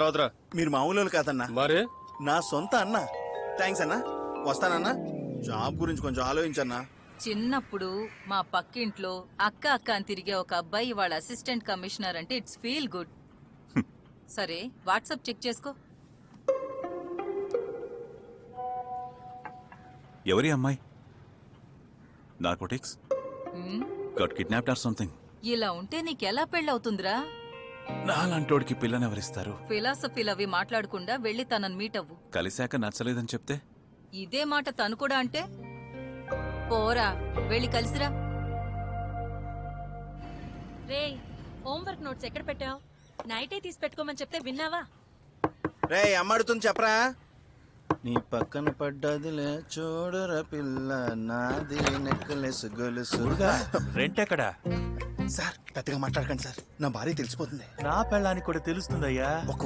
రాదురా మీరు మామూలు కాదన్నా, మరి నా సొంత అన్న. థ్యాంక్స్ అన్నా, వస్తానన్నా. జాబ్ గురించి కొంచెం ఆలోచించన్నా. చిన్నప్పుడు మా పక్కింట్లో అక్క అక్క అని తిరిగే ఒక అబ్బాయి వాళ్ళ అసిస్టెంట్ కమిషనర్ అంటే ఇట్స్ ఫీల్ గుడ్. సరే వాట్సాప్ చెక్ చేసుకో. ఎవరి అమ్మాయి? నార్కోటిక్స్? హ్మ్? Got kidnapped or something? ఇలా ఉంటే నీకెలా పెళ్ళవుతుందిరా? నాలాంటోడికి పిల్లనెవరిస్తారు? ఫిలాసఫీలు అవి మాట్లాడకుండా వెళ్ళి తనని మీట్ అవ్వు. కలిశాక నచ్చలేదని చెప్తే? ఇదే మాట తను కూడా అంటే? పోరా వెళ్ళి కలిసిరా. రే, హోంవర్క్ నోట్స్ ఎక్కడ పెట్టావు? నైటే తీసి పెట్టుకోమని చెప్తే విన్నావా? రే అమ్మాడుతుంది చెప్పరా. నీ పక్కన పడ్డదిలే చూడరా పిల్ల, నాది నెక్లెస్ గొలుసు. రెంట్ ఎక్కడా? సార్ పెద్దగా మాట్లాడకండి సార్, నా భార్య తెలిసిపోతుంది. నా పెళ్ళానికి కూడా తెలుస్తుందయ్యా. ఒక